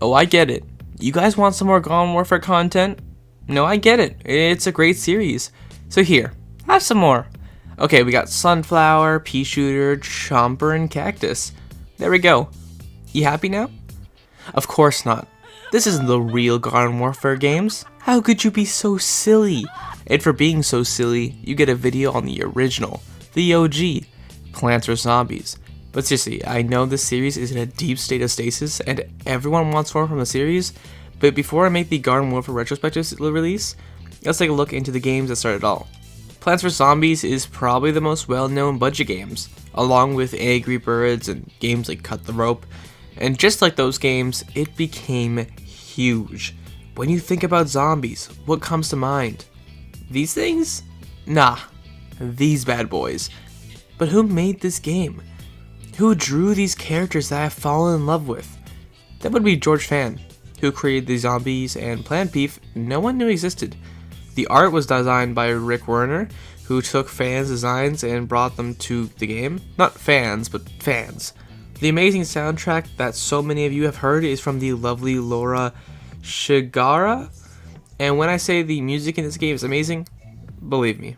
Oh, I get it. You guys want some more Garden Warfare content? No, I get it. It's a great series. So here, have some more. Okay, we got Sunflower, Pea Shooter, Chomper, and Cactus. There we go. You happy now? Of course not. This isn't the real Garden Warfare games. How could you be so silly? And for being so silly, you get a video on the original, the OG, Plants vs. Zombies. But seriously, I know this series is in a deep state of stasis and everyone wants more from the series, but before I make the Garden Warfare retrospective release, let's take a look into the games that started it all. Plants vs. Zombies is probably the most well-known budget games, along with Angry Birds and games like Cut the Rope, and just like those games, it became huge. When you think about zombies, what comes to mind? These things? Nah, these bad boys. But who made this game? Who drew these characters that I've fallen in love with? That would be George Fan, who created the zombies and plant beef no one knew existed. The art was designed by Rick Werner, who took fans' designs and brought them to the game. Not fans, but fans. The amazing soundtrack that so many of you have heard is from the lovely Laura Shigara. And when I say the music in this game is amazing, believe me.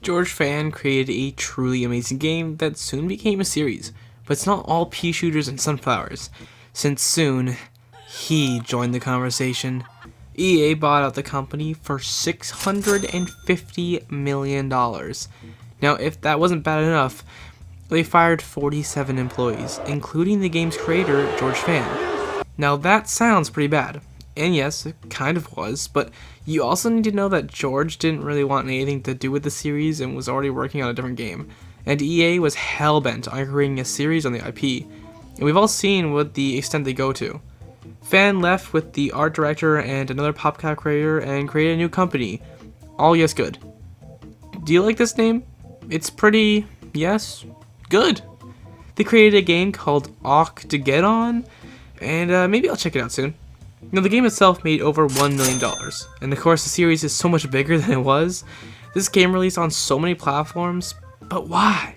George Fan created a truly amazing game that soon became a series, but it's not all pea shooters and sunflowers, since soon he joined the conversation. EA bought out the company for $650 million. Now, if that wasn't bad enough, they fired 47 employees, including the game's creator, George Fan. Now that sounds pretty bad. And yes, it kind of was, but you also need to know that George didn't really want anything to do with the series and was already working on a different game. And EA was hell-bent on creating a series on the IP. And we've all seen what the extent they go to. Fan left with the art director and another PopCap creator and created a new company. All yes good. Do you like this name? It's pretty, yes, good. They created a game called Octagon, and maybe I'll check it out soon. Now, the game itself made over $1 million, and of course the series is so much bigger than it was. This game released on so many platforms, but why?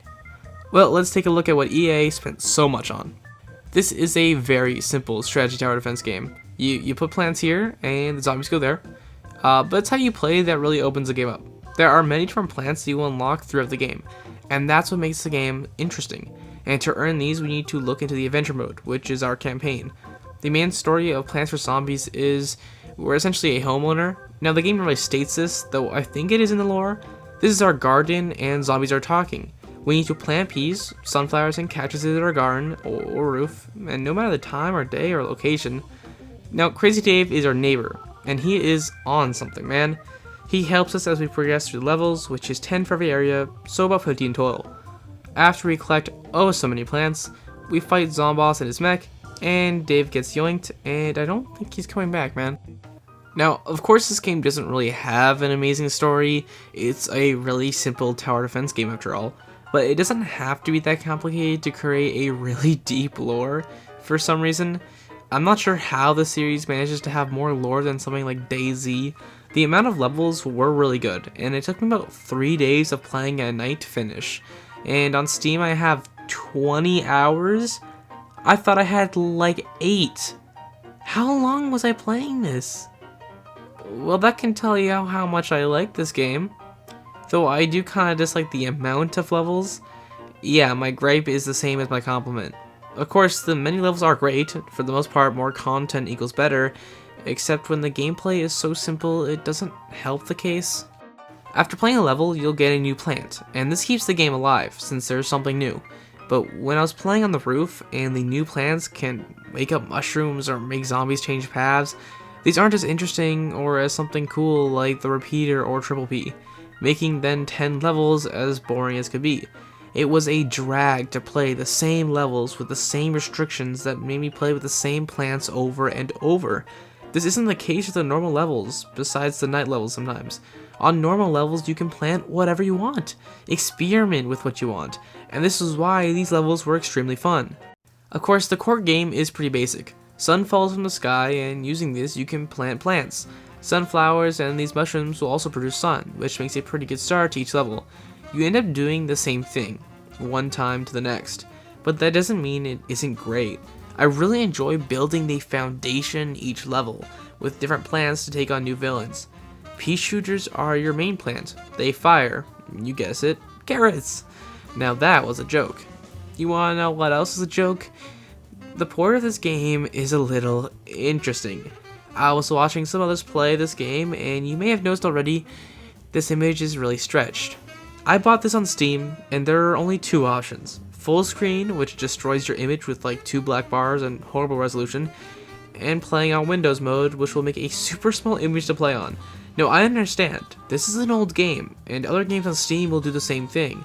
Well, let's take a look at what EA spent so much on. This is a very simple strategy tower defense game. You put plants here, and the zombies go there, but it's how you play that really opens the game up. There are many different plants that you will unlock throughout the game, and that's what makes the game interesting. And to earn these, we need to look into the adventure mode, which is our campaign. The main story of Plants vs. Zombies is we're essentially a homeowner. Now, the game really states this, though I think it is in the lore. This is our garden, and zombies are talking. We need to plant peas, sunflowers, and cactuses in our garden or roof, and no matter the time or day or location. Now, Crazy Dave is our neighbor, and he is on something, man. He helps us as we progress through the levels, which is 10 for every area, so about 50 in total. After we collect oh so many plants, we fight Zomboss and his mech, and Dave gets yoinked, and I don't think he's coming back, man. Now, of course, this game doesn't really have an amazing story. It's a really simple tower defense game after all, but it doesn't have to be that complicated to create a really deep lore for some reason. I'm not sure how the series manages to have more lore than something like DayZ. The amount of levels were really good, and it took me about 3 days of playing at night to finish. And on Steam I have 20 hours? I thought I had like 8. How long was I playing this? Well, that can tell you how much I like this game. Though I do kind of dislike the amount of levels. Yeah, my gripe is the same as my compliment. Of course, the many levels are great. For the most part, more content equals better. Except when the gameplay is so simple, it doesn't help the case. After playing a level, you'll get a new plant, and this keeps the game alive, since there's something new. But when I was playing on the roof, and the new plants can wake up mushrooms or make zombies change paths, these aren't as interesting or as something cool like the repeater or triple P, making then 10 levels as boring as could be. It was a drag to play the same levels with the same restrictions that made me play with the same plants over and over. This isn't the case with the normal levels, besides the night levels sometimes. On normal levels, you can plant whatever you want, experiment with what you want, and this is why these levels were extremely fun. Of course, the core game is pretty basic. Sun falls from the sky, and using this, you can plant plants. Sunflowers and these mushrooms will also produce sun, which makes a pretty good start to each level. You end up doing the same thing, one time to the next, but that doesn't mean it isn't great. I really enjoy building the foundation each level, with different plans to take on new villains. Peashooters are your main plant. They fire, you guess it, carrots. Now that was a joke. You wanna know what else is a joke? The port of this game is a little interesting. I was watching some others play this game, and you may have noticed already, this image is really stretched. I bought this on Steam, and there are only two options. Full screen, which destroys your image with like 2 black bars and horrible resolution, and playing on Windows mode, which will make a super small image to play on. Now, I understand, this is an old game, and other games on Steam will do the same thing.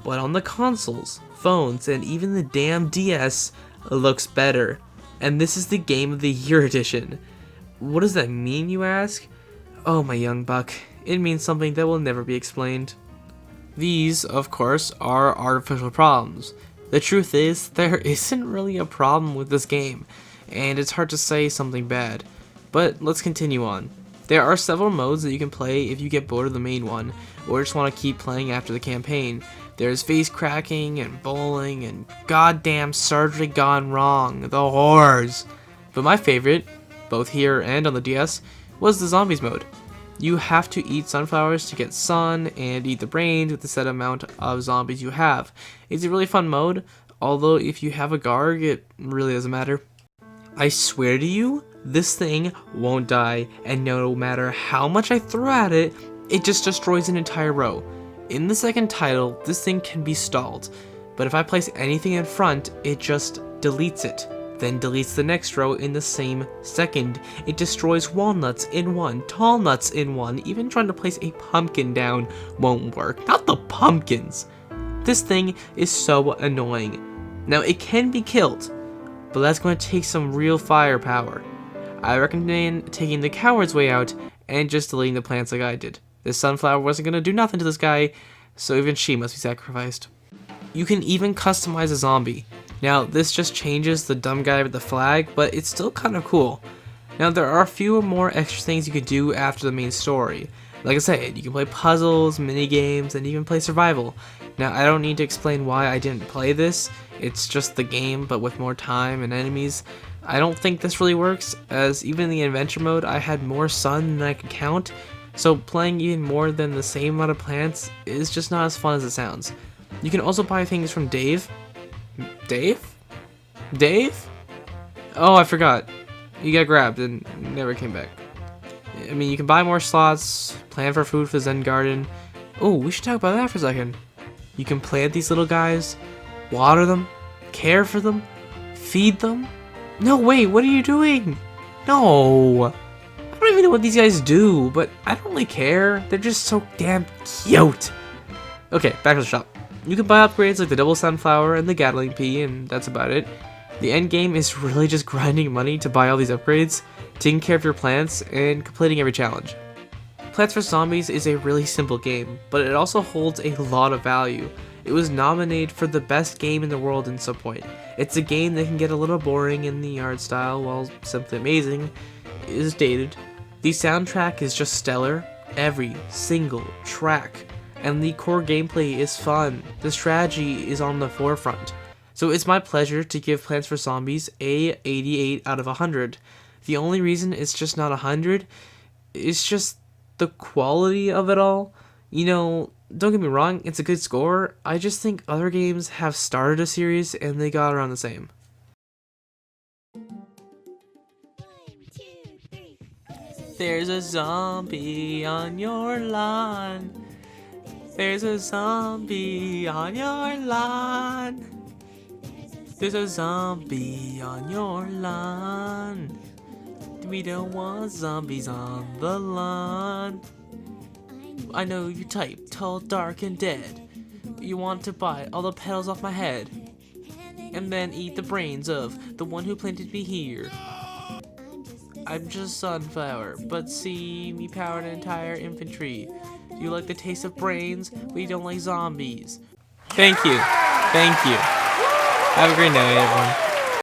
But on the consoles, phones, and even the damn DS, it looks better. And this is the Game of the Year edition. What does that mean, you ask? Oh, my young buck, it means something that will never be explained. These, of course, are artificial problems. The truth is, there isn't really a problem with this game, and it's hard to say something bad. But let's continue on. There are several modes that you can play if you get bored of the main one, or just want to keep playing after the campaign. There's face cracking, and bowling, and goddamn surgery gone wrong, the whores. But my favorite, both here and on the DS, was the zombies mode. You have to eat sunflowers to get sun, and eat the brains with the set amount of zombies you have. It's a really fun mode, although if you have a Garg, it really doesn't matter. I swear to you, this thing won't die, and no matter how much I throw at it, it just destroys an entire row. In the second title, this thing can be stalled, but if I place anything in front, it just deletes it. Then deletes the next row in the same second. It destroys walnuts in one, tall nuts in one, even trying to place a pumpkin down won't work. Not the pumpkins! This thing is so annoying. Now it can be killed, but that's going to take some real firepower. I recommend taking the coward's way out and just deleting the plants like I did. This sunflower wasn't going to do nothing to this guy, so even she must be sacrificed. You can even customize a zombie. Now, this just changes the dumb guy with the flag, but it's still kind of cool. Now, there are a few more extra things you could do after the main story. Like I said, you can play puzzles, mini games, and even play survival. Now, I don't need to explain why I didn't play this. It's just the game, but with more time and enemies. I don't think this really works, as even in the adventure mode, I had more sun than I could count, so playing even more than the same amount of plants is just not as fun as it sounds. You can also buy things from Dave? Dave? Oh, I forgot. He got grabbed and never came back. I mean, you can buy more slots, plan for food for the Zen Garden. Oh, we should talk about that for a second. You can plant these little guys, water them, care for them, feed them. No, wait, what are you doing? No. I don't even know what these guys do, but I don't really care. They're just so damn cute. Okay, back to the shop. You can buy upgrades like the double sunflower and the Gatling pea, and that's about it. The end game is really just grinding money to buy all these upgrades, taking care of your plants, and completing every challenge. Plants vs. Zombies is a really simple game, but it also holds a lot of value. It was nominated for the best game in the world in some point. It's a game that can get a little boring in the art style, while simply amazing. It is dated. The soundtrack is just stellar, every single track. And the core gameplay is fun. The strategy is on the forefront. So it's my pleasure to give Plants vs. Zombies a 88 out of 100. The only reason it's just not 100 is just the quality of it all. You know, don't get me wrong, it's a good score. I just think other games have started a series and they got around the same. There's a zombie on your lawn. There's a zombie on your lawn. There's a zombie on your lawn. We don't want zombies on the lawn. I know you type, tall, dark, and dead. You want to bite all the petals off my head, and then eat the brains of the one who planted me here. I'm just sunflower, but see me power an entire infantry. You like the taste of brains, we don't like zombies. Thank you. Thank you. Have a great night, everyone.